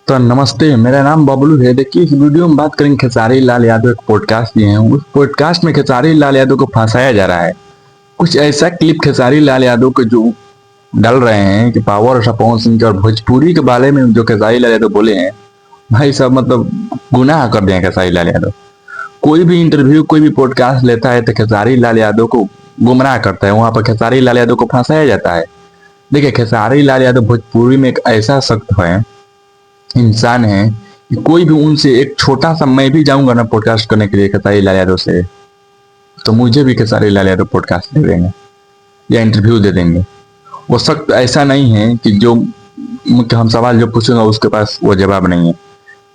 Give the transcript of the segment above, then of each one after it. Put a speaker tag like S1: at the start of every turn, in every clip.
S1: तो नमस्ते, मेरा नाम बबलू है। देखिए, इस वीडियो में बात करेंगे खेसारी लाल यादव एक पॉडकास्ट दिए हैं। उस पॉडकास्ट में खेसारी लाल यादव को फंसाया जा रहा है। कुछ ऐसा क्लिप खेसारी लाल यादव के जो डाल रहे हैं कि पावर और पवन सिंह के और भोजपुरी के बारे में जो खेसारी लाल यादव बोले हैं, भाई साहब मतलब गुनाह कर दिए हैं खेसारी लाल यादव। कोई भी इंटरव्यू, कोई भी पॉडकास्ट लेता है तो खेसारी लाल यादव को गुमराह करता है, वहां पर खेसारी लाल यादव को फंसाया जाता है। देखिए, खेसारी लाल यादव भोजपुरी में एक ऐसा सख्त है, इंसान है कि कोई भी उनसे एक छोटा सा, मैं भी जाऊंगा ना पॉडकास्ट करने के लिए खेसारी लाल यादव से, तो मुझे भी खेसारी लाल यादव पॉडकास्ट दे देंगे या इंटरव्यू दे देंगे। वो सख्त ऐसा नहीं है कि जो हम सवाल जो पूछूंगा उसके पास वो जवाब नहीं है।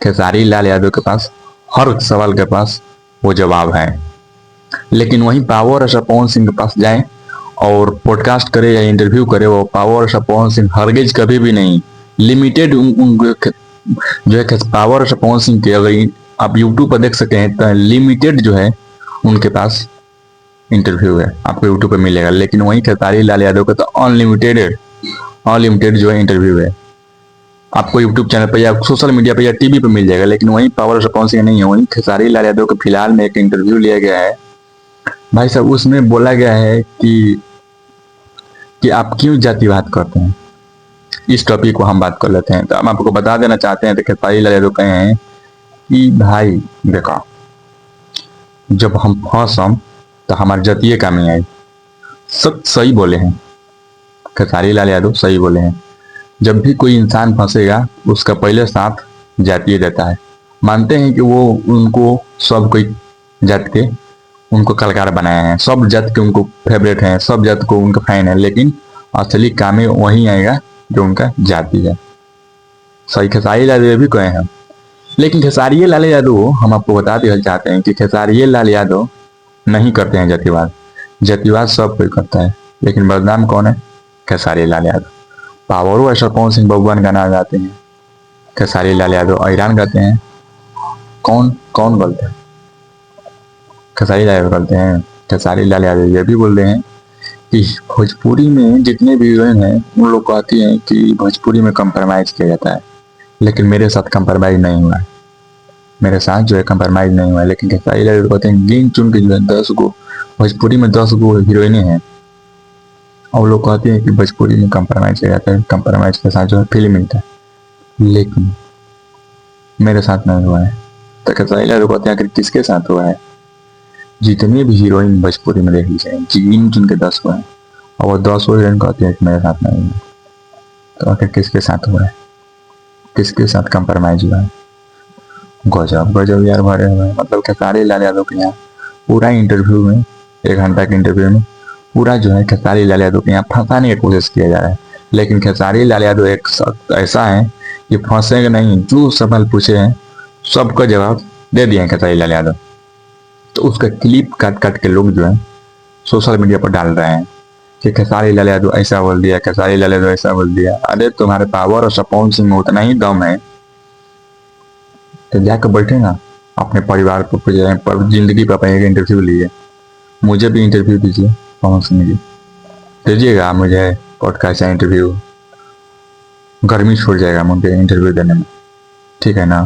S1: खेसारी लाल यादव के पास हर सवाल के पास वो जवाब है। लेकिन वहीं पावर और पवन सिंह के पास जाए और पॉडकास्ट करे या इंटरव्यू करे, वो पावर और पवन सिंह हरगिज कभी भी नहीं। लिमिटेड जो है पावर और पवन सिंह के, अगर आप यूट्यूब पर देख सके हैं तो लिमिटेड जो है उनके पास इंटरव्यू है, आपको यूट्यूब पर मिलेगा। लेकिन वहीं खेसारी लाल यादव का तो अनलिमिटेड अनलिमिटेड जो है इंटरव्यू है, आपको यूट्यूब चैनल पर या सोशल मीडिया पर या टीवी पर मिल जाएगा। लेकिन वहीं पावर और पवन सिंह नहीं है। वहीं खेसारी लाल यादव को फिलहाल में एक इंटरव्यू लिया गया है भाई साहब, उसमें बोला गया है कि आप क्यों जातिवाद करते हैं। इस टॉपिक को हम बात कर लेते हैं। तो हम आपको बता देना चाहते हैं, तो खेसारी लाल यादव कहे हैं कि भाई देखा, जब हम फंसम तो हमारे जतिये काम नहीं आई। सब सही बोले हैं, खेसारी लाल यादव सही बोले हैं। जब भी कोई इंसान फंसेगा उसका पहले साथ जातीय देता है। मानते हैं कि वो उनको सब कोई जात के उनको कलाकार बनाया है, सब जात के उनको फेवरेट हैं, सब जात को उनका फैन है, लेकिन असली काम में वही आएगा जो उनका जाति है। सही खेसारी लाल यादव भी कहे हैं। लेकिन खेसारी लाल यादव हम आपको बता देना चाहते हैं कि खेसारी लाल यादव नहीं करते हैं जातिवाद। जातिवाद सब कोई करता है, लेकिन बदनाम कौन है? खेसारी लाल यादव। पावरो ऐसा पवन सिंह बबुआन गाना गाते हैं, खेसारी लाल यादव ऐरान गाते हैं। कौन कौन गलत है? खेसारी लाल यादव गलत हैं। खेसारी लाल यादव ये भी बोल रहे हैं कि भोजपुरी में जितने भी हीरोइन हैं उन लोग कहती हैं कि भोजपुरी में कंप्रोमाइज किया जाता है, लेकिन मेरे साथ कंप्रोमाइज नहीं हुआ है। मेरे साथ जो है कंप्रोमाइज नहीं हुआ है। लेकिन खेसारी लाल कहते हैं गिन चुन के जो है 10 गो भोजपुरी में 10 गो हीरोइनें हैं, और लोग कहते हैं कि भोजपुरी में कंप्रोमाइज किया जाता है, कंप्रोमाइज के साथ जो है फिल्म मिलता है, लेकिन मेरे साथ नहीं हुआ है। तो खेसारी लाल कहते हैं कि किसके साथ हुआ है? जितनी भी हीरोइन भोजपुरी में देख लीजिए, गिन चुन के 10 को है, और वो 10 हीरोइन कहती है कि मेरे साथ नहीं हुआ। तो आखिर किसके साथ हुआ है? किसके साथ कंप्रोमाइज हुआ है? गजब गजब यार भरे हुए हैं। मतलब खेसारी लाल यादव के यहाँ पूरा इंटरव्यू में, 1 घंटा के इंटरव्यू में पूरा जो है खेसारी लाल यादव के यहाँ फंसाने की कोशिश किया जा रहा है। लेकिन खेसारी लाल यादव एक ऐसा है कि फंसेगा नहीं। जो सवाल पूछे हैं सबका जवाब दे दिए हैं खेसारी लाल यादव। तो उसका क्लिप काट काट के लोग जो है सोशल मीडिया पर डाल रहे हैं कि खेसारी लाल यादव ऐसा बोल दिया, खेसारी लाल यादव ऐसा बोल दिया। अरे तुम्हारे पावर और पवन सिंह में उतना ही दम है तो जाकर बैठे ना अपने परिवार को पूछे, पर जिंदगी पर अपने इंटरव्यू लिए। मुझे भी इंटरव्यू दीजिए पवन सिंह जी, दीजिएगा मुझे पॉडकास्ट या इंटरव्यू। गर्मी छूट जाएगा मुझे इंटरव्यू देने में, ठीक है ना।